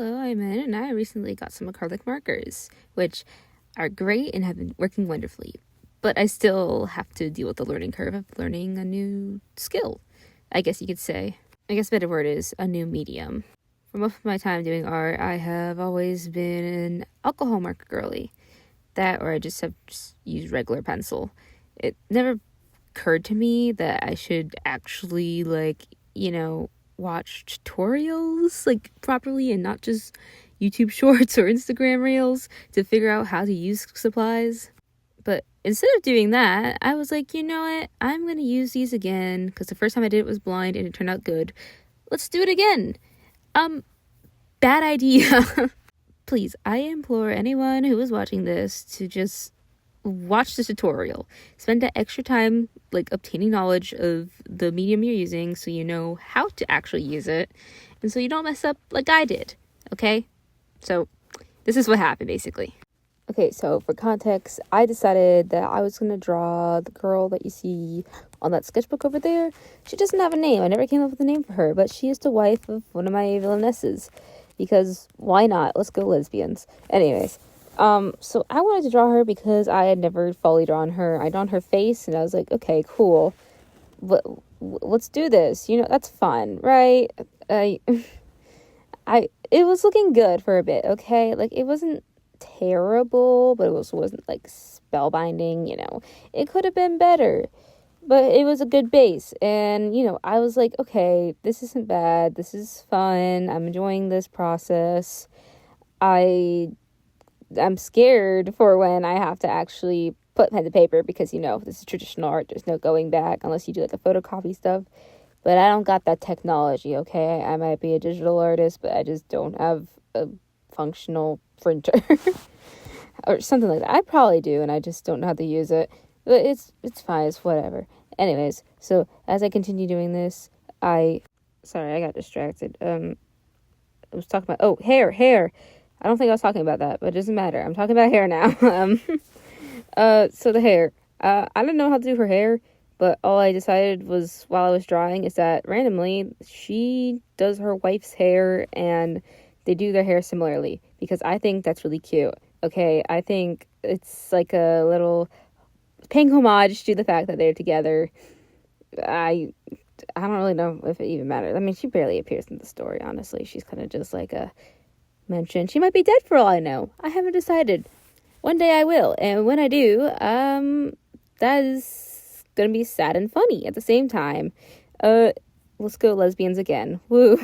Hello, I'm in, and I recently got some acrylic markers, which are great and have been working wonderfully. But I still have to deal with the learning curve of learning a new skill, I guess you could say. I guess a better word is a new medium. For most of my time doing art, I have always been an alcohol marker girly. That, or I just have used regular pencil. It never occurred to me that I should actually, watch tutorials properly and not just YouTube shorts or Instagram reels to figure out how to use supplies. But instead of doing that, I was like, you know what? I'm going to use these again because the first time I did it was blind and it turned out good. Let's do it again. Bad idea. Please, I implore anyone who is watching this to just watch the tutorial. Spend that extra time obtaining knowledge of the medium you're using so you know how to actually use it and so you don't mess up like I did. Okay? So this is what happened basically. Okay, so for context, I decided that I was going to draw the girl that you see on that sketchbook over there. She doesn't have a name. I never came up with a name for her, but she is the wife of one of my villainesses. Because why not? Let's go lesbians. Anyways, so I wanted to draw her because I had never fully drawn her. I drawn her face and I was like, okay, cool. Let's do this. That's fun, right? It was looking good for a bit, okay? It wasn't terrible, but it also wasn't spellbinding, It could have been better, but it was a good base. And, I was like, okay, this isn't bad. This is fun. I'm enjoying this process. I'm scared for when I have to actually put pen to paper because, this is traditional art. There's no going back unless you do a photocopy stuff. But I don't got that technology, okay? I might be a digital artist, but I just don't have a functional printer or something like that. I probably do, and I just don't know how to use it. But it's fine. It's whatever. Anyways, so as I continue doing this, I got distracted. I was talking about, hair. I don't think I was talking about that, but it doesn't matter. I'm talking about hair now. So the hair. I didn't know how to do her hair, but all I decided was while I was drawing is that randomly she does her wife's hair and they do their hair similarly because I think that's really cute. Okay, I think it's like a little paying homage to the fact that they're together. I don't really know if it even matters. I mean, she barely appears in the story, honestly. She's kind of just like a mention. She might be dead for all I know. I haven't decided. One day I will. And when I do, that is going to be sad and funny at the same time. Let's go lesbians again. Woo.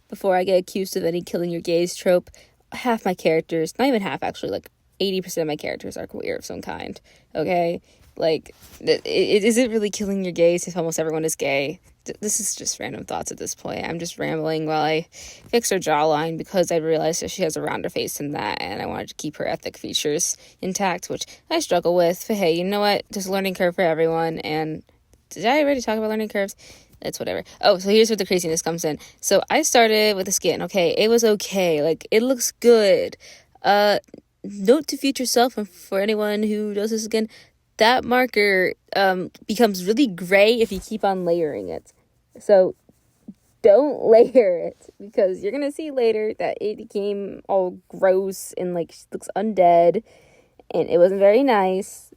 Before I get accused of any killing your gays trope, half my characters, not even half actually, 80% of my characters are queer of some kind, okay? Is it really killing your gays if almost everyone is gay? This is just random thoughts at this point. I'm just rambling while I fix her jawline because I realized that she has a rounder face than that, and I wanted to keep her ethnic features intact, which I struggle with. But hey, you know what? There's a learning curve for everyone, and did I already talk about learning curves? It's whatever. Oh, so here's where the craziness comes in. So I started with the skin, okay? It was okay. It looks good. Note to future self, and for anyone who does this again, that marker becomes really gray if you keep on layering it. So don't layer it because you're gonna see later that it became all gross and she looks undead and it wasn't very nice.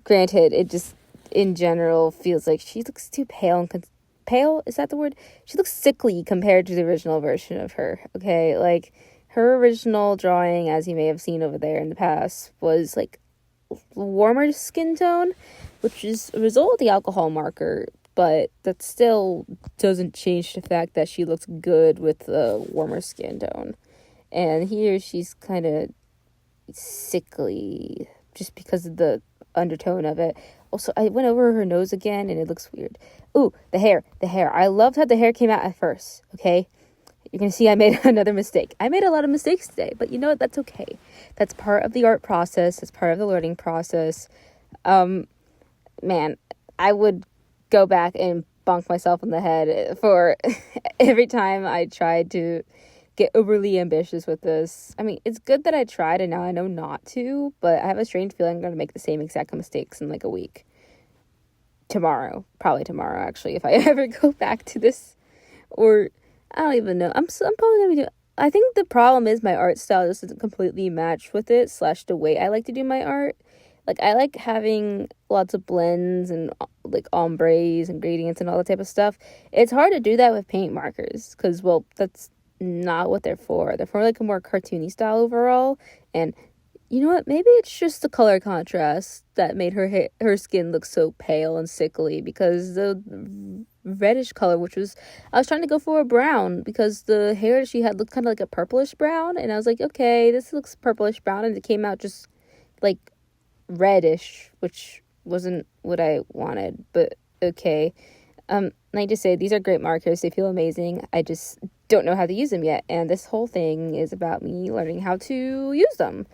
Granted, it just in general feels like she looks too pale and pale, is that the word? She looks sickly compared to the original version of her, okay? Her original drawing, as you may have seen over there in the past, was warmer skin tone, which is a result of the alcohol marker, but that still doesn't change the fact that she looks good with the warmer skin tone. And here she's kind of sickly just because of the undertone of it. Also, I went over her nose again and it looks weird. Ooh, the hair. I loved how the hair came out at first, okay? You're going to see I made another mistake. I made a lot of mistakes today, but you know what? That's okay. That's part of the art process. That's part of the learning process. Man, I would go back and bonk myself in the head for every time I tried to get overly ambitious with this. I mean, it's good that I tried and now I know not to, but I have a strange feeling I'm going to make the same exact mistakes in a week. Probably tomorrow, actually, if I ever go back to this, or I don't even know. I'm probably gonna I think the problem is my art style just doesn't completely match with it, / the way I like to do my art. Like, I like having lots of blends and, like, ombres and gradients and all that type of stuff. It's hard to do that with paint markers because, well, that's not what they're for. They're for, like, a more cartoony style overall. And you know what? Maybe it's just the color contrast that made her skin look so pale and sickly, because the reddish color, which was, I was trying to go for a brown because the hair that she had looked kind of like a purplish brown, and I was like, okay, this looks purplish brown, and it came out just like reddish, which wasn't what I wanted, but okay. Like I say, these are great markers. They feel amazing. I just don't know how to use them yet, and this whole thing is about me learning how to use them.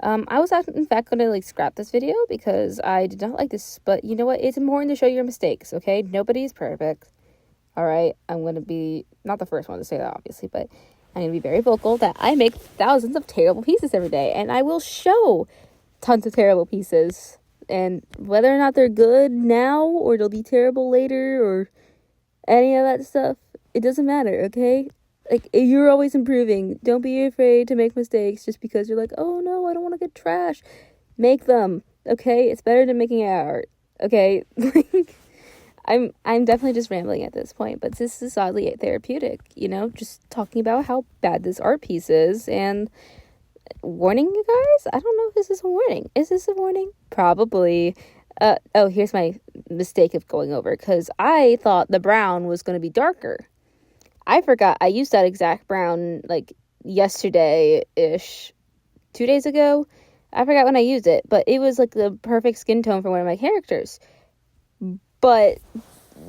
I was in fact going to like scrap this video because I did not like this, but you know what? It's important to show your mistakes, okay? Nobody's perfect. All right, I'm going to be not the first one to say that, obviously, but I'm going to be very vocal that I make thousands of terrible pieces every day, and I will show tons of terrible pieces. And whether or not they're good now or they'll be terrible later or any of that stuff, it doesn't matter, okay? Like, you're always improving. Don't be afraid to make mistakes just because you're like, oh no, I don't want to get trash. Make them, okay? It's better than making art, okay? Like, I'm definitely just rambling at this point, but this is oddly therapeutic, you know? Just talking about how bad this art piece is, and warning you guys. I don't know if this is a warning. Is this a warning? Probably. Oh, here's my mistake of going over, because I thought the brown was going to be darker. I forgot I used that exact brown like yesterday-ish, 2 days ago. I forgot when I used it, but it was like the perfect skin tone for one of my characters. But,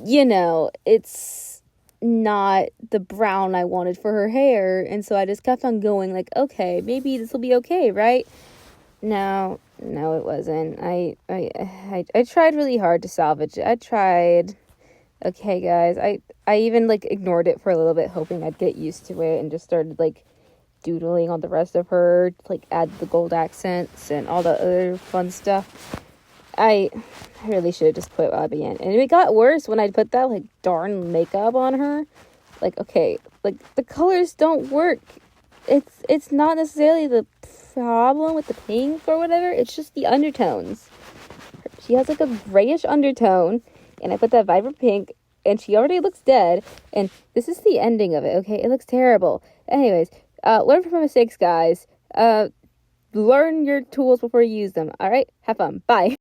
you know, it's not the brown I wanted for her hair, and so I just kept on going like, okay, maybe this will be okay, right? No, it wasn't. I tried really hard to salvage it. I tried. Okay, guys, I even, like, ignored it for a little bit, hoping I'd get used to it, and just started, like, doodling on the rest of her to, like, add the gold accents and all the other fun stuff. I really should have just put Bobby in. And it got worse when I put that, like, darn makeup on her. Like, okay, like, the colors don't work. It's not necessarily the problem with the pink or whatever. It's just the undertones. She has, like, a grayish undertone, and I put that vibrant pink, and she already looks dead, and this is the ending of it, okay? It looks terrible. Anyways, learn from my mistakes, guys. Learn your tools before you use them, alright? Have fun. Bye.